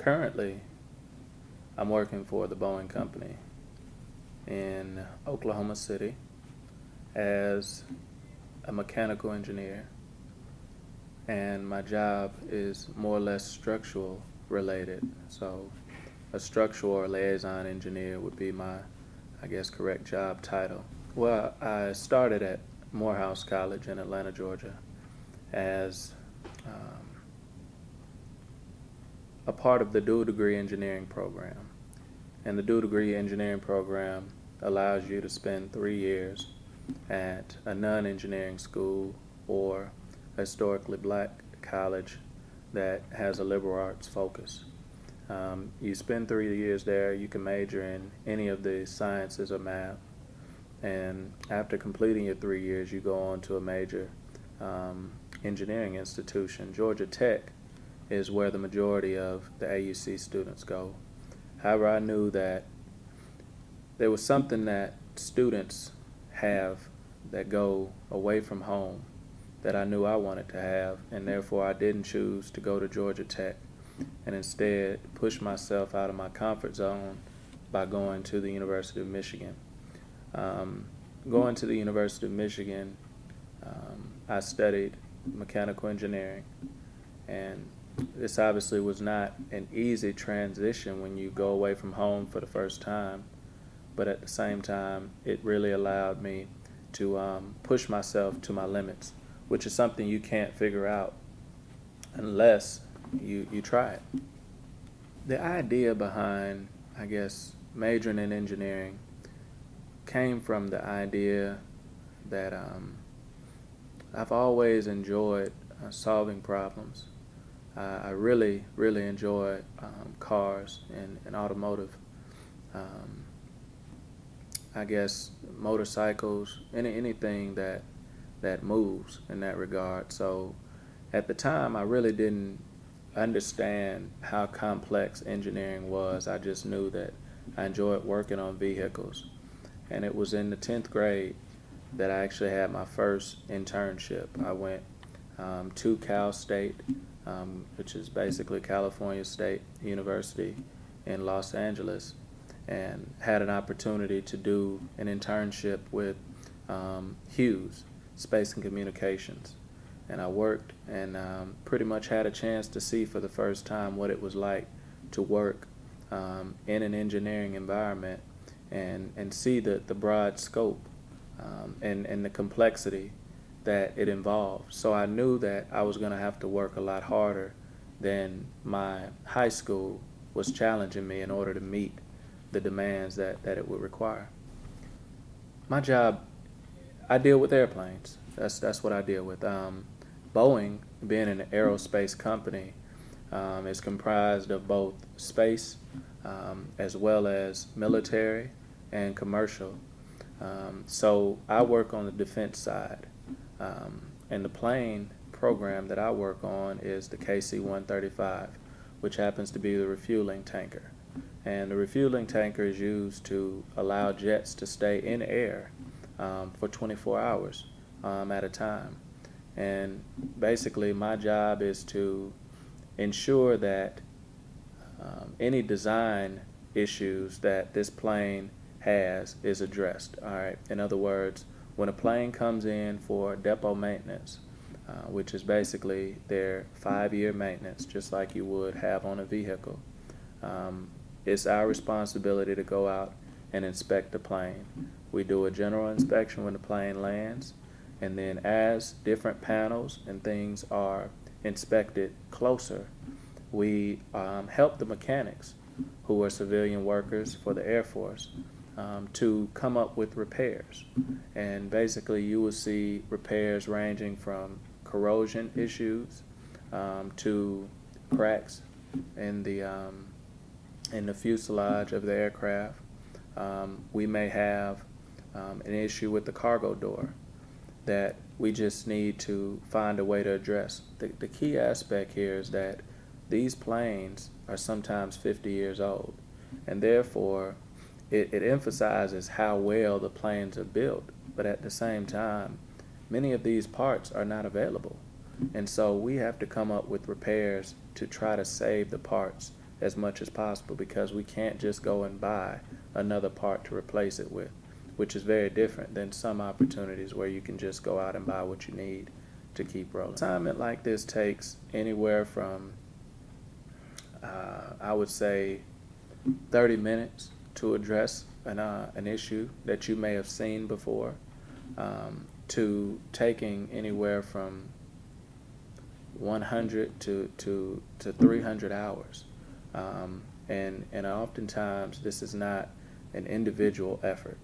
Currently, I'm working for the Boeing company in Oklahoma City as a mechanical engineer, and my job is more or less structural related. So a structural or liaison engineer would be my, I guess, correct job title. Well, I started at Morehouse College in Atlanta, Georgia as a part of the dual degree engineering program. And the dual degree engineering program allows you to spend 3 years at a non-engineering school or a historically black college that has a liberal arts focus. You spend 3 years there, you can major in any of the sciences or math, and after completing your 3 years, you go on to a major engineering institution. Georgia Tech is where the majority of the AUC students go. However, I knew that there was something that students have that go away from home that I knew I wanted to have, and therefore I didn't choose to go to Georgia Tech and instead push myself out of my comfort zone by going to the University of Michigan. Going to the University of Michigan, I studied mechanical engineering, and this obviously was not an easy transition when you go away from home for the first time, but at the same time it really allowed me to push myself to my limits, which is something you can't figure out unless you try it. The idea behind, I guess, majoring in engineering came from the idea that I've always enjoyed solving problems. I really enjoy cars and automotive. I guess motorcycles, anything that moves in that regard. So at the time, I really didn't understand how complex engineering was. I just knew that I enjoyed working on vehicles. And it was in the 10th grade that I actually had my first internship. I went to Cal State, which is basically California State University in Los Angeles, and had an opportunity to do an internship with Hughes, Space and Communications. And I worked and pretty much had a chance to see for the first time what it was like to work in an engineering environment and see the broad scope and the complexity that it involved. So I knew that I was going to have to work a lot harder than my high school was challenging me in order to meet the demands that it would require. My job, I deal with airplanes. That's what I deal with. Boeing, being an aerospace company, is comprised of both space as well as military and commercial. So I work on the defense side. And the plane program that I work on is the KC-135, which happens to be the refueling tanker. And the refueling tanker is used to allow jets to stay in air for 24 hours at a time. And basically my job is to ensure that any design issues that this plane has is addressed. All right. In other words, when a plane comes in for depot maintenance, which is basically their 5-year maintenance, just like you would have on a vehicle, it's our responsibility to go out and inspect the plane. We do a general inspection when the plane lands, and then as different panels and things are inspected closer, we help the mechanics, who are civilian workers for the Air Force, to come up with repairs. And basically you will see repairs ranging from corrosion issues to cracks in the fuselage of the aircraft. We may have an issue with the cargo door that we just need to find a way to address. The key aspect here is that these planes are sometimes 50 years old, and therefore it emphasizes how well the planes are built, but at the same time, many of these parts are not available. And so we have to come up with repairs to try to save the parts as much as possible, because we can't just go and buy another part to replace it with, which is very different than some opportunities where you can just go out and buy what you need to keep rolling. An assignment like this takes anywhere from, I would say, 30 minutes to address an issue that you may have seen before, to taking anywhere from 100 to 300 hours. And oftentimes this is not an individual effort,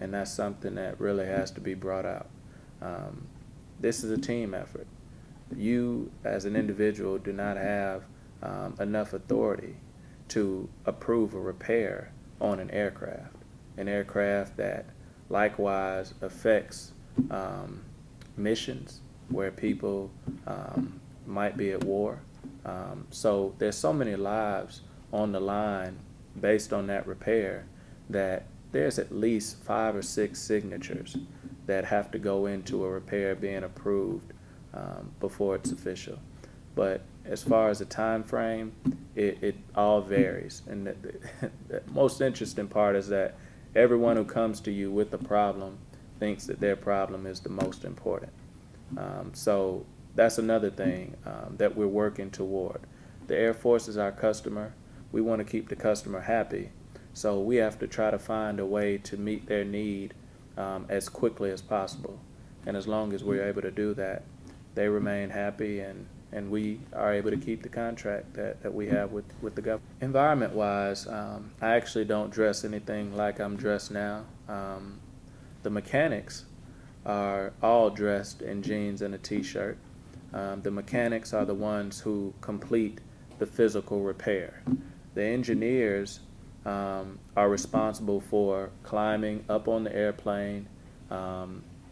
and that's something that really has to be brought out. This is a team effort. You as an individual do not have enough authority to approve a repair on an aircraft that likewise affects missions where people might be at war. So there's so many lives on the line based on that repair that there's at least 5 or 6 signatures that have to go into a repair being approved before it's official. But as far as the time frame, it all varies. And the most interesting part is that everyone who comes to you with a problem thinks that their problem is the most important. So that's another thing that we're working toward. The Air Force is our customer. We want to keep the customer happy. So we have to try to find a way to meet their need as quickly as possible. And as long as we're able to do that, they remain happy, and we are able to keep the contract that we have with the government. Environment-wise, I actually don't dress anything like I'm dressed now. The mechanics are all dressed in jeans and a t-shirt. The mechanics are the ones who complete the physical repair. The engineers are responsible for climbing up on the airplane,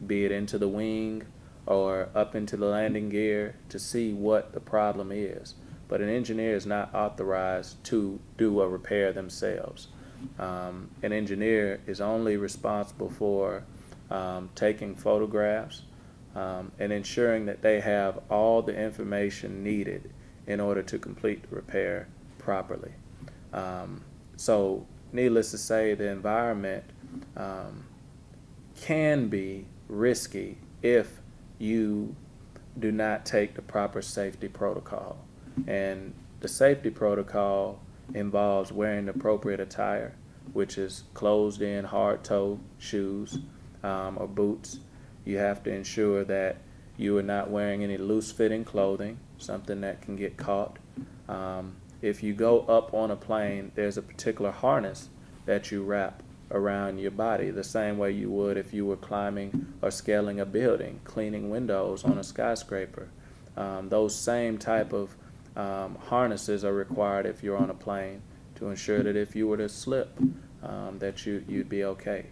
be it into the wing or up into the landing gear, to see what the problem is. But an engineer is not authorized to do a repair themselves. An engineer is only responsible for taking photographs and ensuring that they have all the information needed in order to complete the repair properly. So needless to say, the environment can be risky if you do not take the proper safety protocol. And the safety protocol involves wearing the appropriate attire, which is closed-in hard-toe shoes or boots. You have to ensure that you are not wearing any loose-fitting clothing, something that can get caught. If you go up on a plane, there's a particular harness that you wrap around your body, the same way you would if you were climbing or scaling a building, cleaning windows on a skyscraper. Those same type of harnesses are required if you're on a plane, to ensure that if you were to slip, that you'd be okay.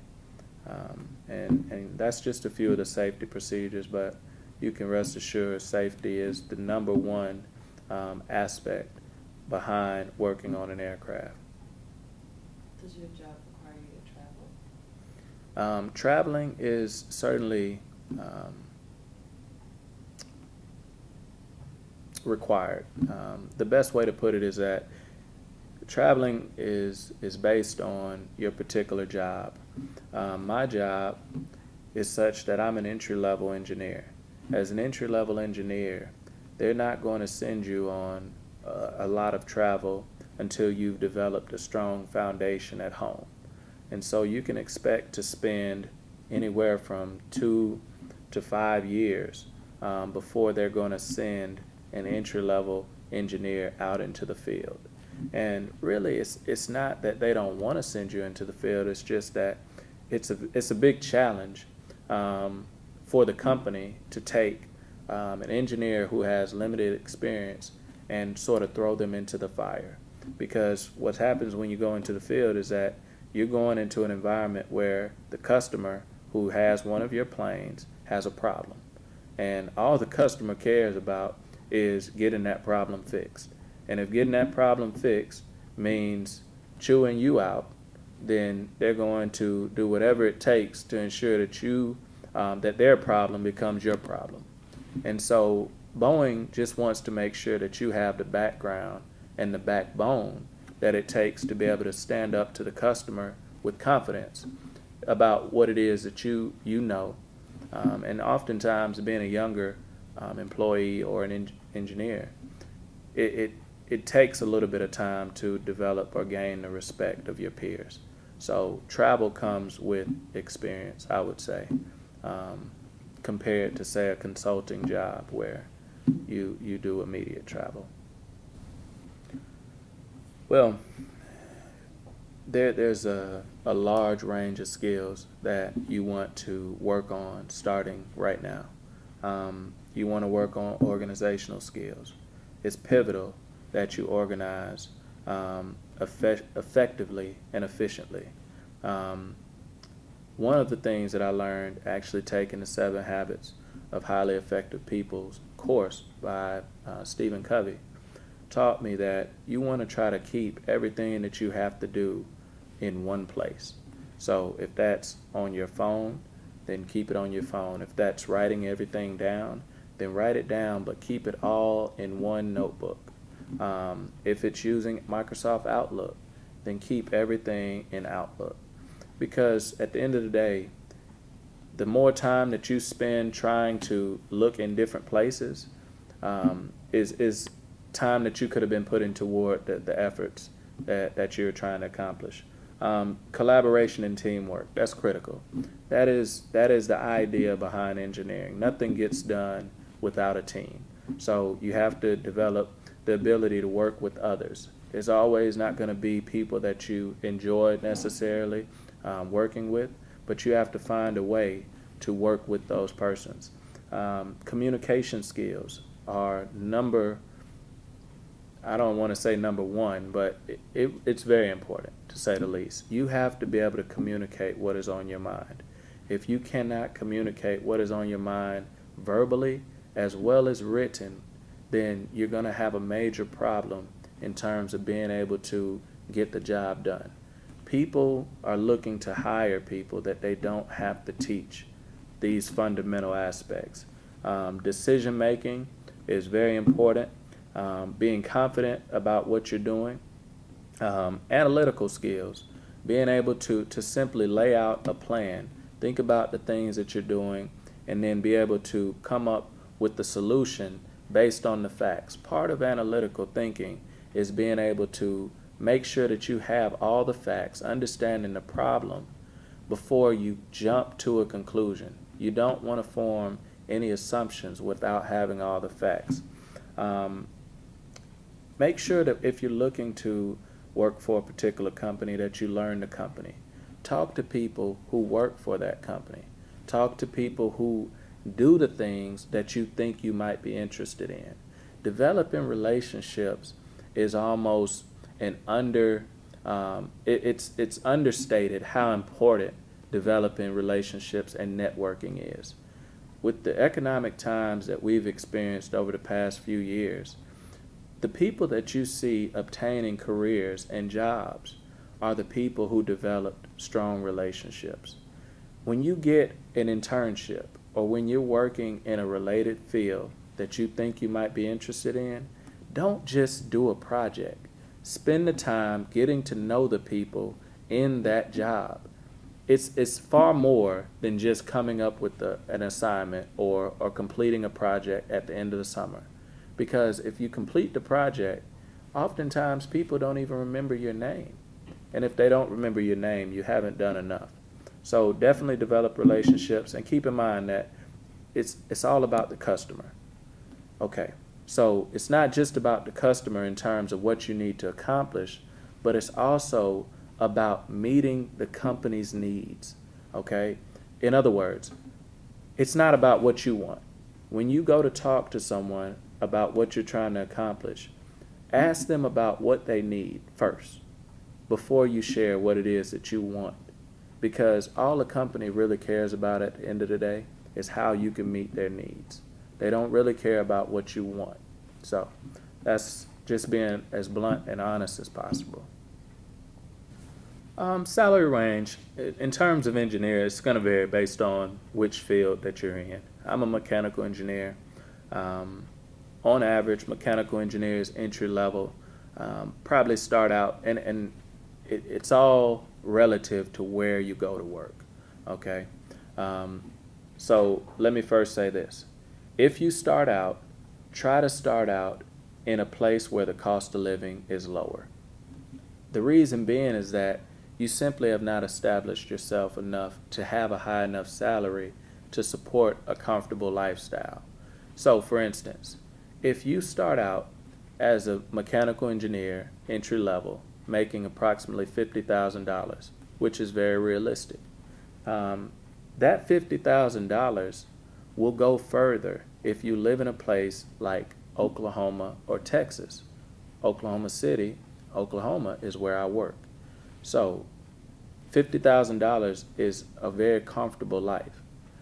And that's just a few of the safety procedures, but you can rest assured safety is the #1 aspect behind working on an aircraft. Does your job require you to travel? Traveling is certainly required. The best way to put it is that traveling is based on your particular job. My job is such that I'm an entry-level engineer. As an entry-level engineer, they're not going to send you on a lot of travel until you've developed a strong foundation at home. And so you can expect to spend anywhere from 2 to 5 years before they're going to send an entry-level engineer out into the field. And really, it's not that they don't want to send you into the field. It's just that it's a big challenge for the company to take an engineer who has limited experience and sort of throw them into the fire. Because what happens when you go into the field is that you're going into an environment where the customer who has one of your planes has a problem. And all the customer cares about is getting that problem fixed. And if getting that problem fixed means chewing you out, then they're going to do whatever it takes to ensure that that their problem becomes your problem. And so Boeing just wants to make sure that you have the background and the backbone that it takes to be able to stand up to the customer with confidence about what it is that you know. And oftentimes, being a younger employee or an engineer, it takes a little bit of time to develop or gain the respect of your peers. So travel comes with experience, I would say, compared to, say, a consulting job where you do immediate travel. Well, there's a large range of skills that you want to work on starting right now. You want to work on organizational skills. It's pivotal that you organize effectively and efficiently. One of the things that I learned actually taking the 7 Habits of Highly Effective People's course by Stephen Covey taught me that you want to try to keep everything that you have to do in one place. So if that's on your phone, then keep it on your phone. If that's writing everything down, then write it down, but keep it all in one notebook. If it's using Microsoft Outlook, then keep everything in Outlook. Because at the end of the day, the more time that you spend trying to look in different places is time that you could have been putting toward the efforts that you're trying to accomplish. Collaboration and teamwork, that's critical. That is the idea behind engineering. Nothing gets done without a team. So you have to develop the ability to work with others. There's always not going to be people that you enjoy necessarily working with, but you have to find a way to work with those persons. Communication skills are I don't want to say number one, but it's very important, to say the least. You have to be able to communicate what is on your mind. If you cannot communicate what is on your mind verbally as well as written, then you're going to have a major problem in terms of being able to get the job done. People are looking to hire people that they don't have to teach these fundamental aspects. Decision making is very important. Being confident about what you're doing. Analytical skills, being able to simply lay out a plan, think about the things that you're doing, and then be able to come up with the solution based on the facts. Part of analytical thinking is being able to make sure that you have all the facts, understanding the problem before you jump to a conclusion. You don't want to form any assumptions without having all the facts. Make sure that if you're looking to work for a particular company, that you learn the company. Talk to people who work for that company. Talk to people who do the things that you think you might be interested in. Developing relationships is almost an it's understated how important developing relationships and networking is. With the economic times that we've experienced over the past few years, the people that you see obtaining careers and jobs are the people who developed strong relationships. When you get an internship or when you're working in a related field that you think you might be interested in, don't just do a project. Spend the time getting to know the people in that job. It's far more than just coming up with an assignment or completing a project at the end of the summer. Because if you complete the project, oftentimes people don't even remember your name. And if they don't remember your name, you haven't done enough. So definitely develop relationships, and keep in mind that it's all about the customer. Okay, so it's not just about the customer in terms of what you need to accomplish, but it's also about meeting the company's needs. Okay? In other words, it's not about what you want. When you go to talk to someone about what you're trying to accomplish, ask them about what they need first before you share what it is that you want. Because all the company really cares about at the end of the day is how you can meet their needs. They don't really care about what you want. So that's just being as blunt and honest as possible. Salary range, in terms of engineer, it's going to vary based on which field that you're in. I'm a mechanical engineer. On average, mechanical engineers entry level probably start out, and it's all relative to where you go to work, okay? So let me first say this. If you start out, try to start out in a place where the cost of living is lower. The reason being is that you simply have not established yourself enough to have a high enough salary to support a comfortable lifestyle. So, for instance, if you start out as a mechanical engineer, entry level, making approximately $50,000, which is very realistic, that $50,000 will go further if you live in a place like Oklahoma or Texas. Oklahoma City, Oklahoma is where I work. So $50,000 is a very comfortable life.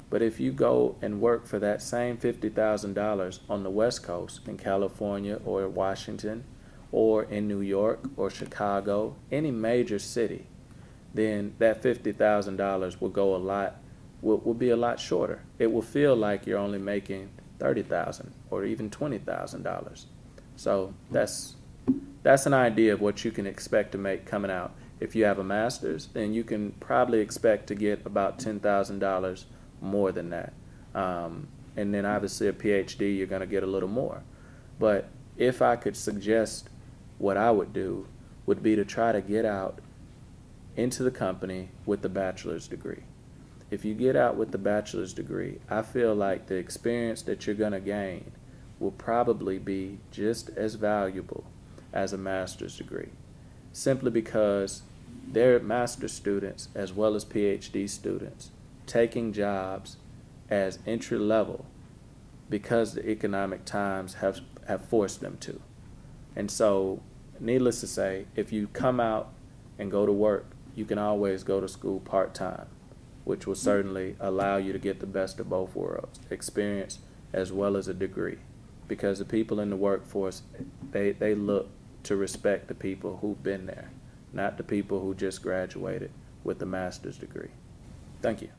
But if you go and work for that same $50,000 on the West Coast, in California or Washington or in New York or Chicago, any major city, then that $50,000 will be a lot shorter. It will feel like you're only making $30,000 or even $20,000. So that's an idea of what you can expect to make coming out. If you have a master's, then you can probably expect to get about $10,000 more than that. And then obviously a PhD, you're going to get a little more. But if I could suggest what I would do, would be to try to get out into the company with the bachelor's degree. If you get out with the bachelor's degree, I feel like the experience that you're going to gain will probably be just as valuable as a master's degree, simply because they're master's students as well as PhD students taking jobs as entry level because the economic times have forced them to. And so, needless to say, if you come out and go to work, you can always go to school part-time, which will certainly allow you to get the best of both worlds, experience as well as a degree. Because the people in the workforce, they look to respect the people who've been there, not the people who just graduated with a master's degree. Thank you.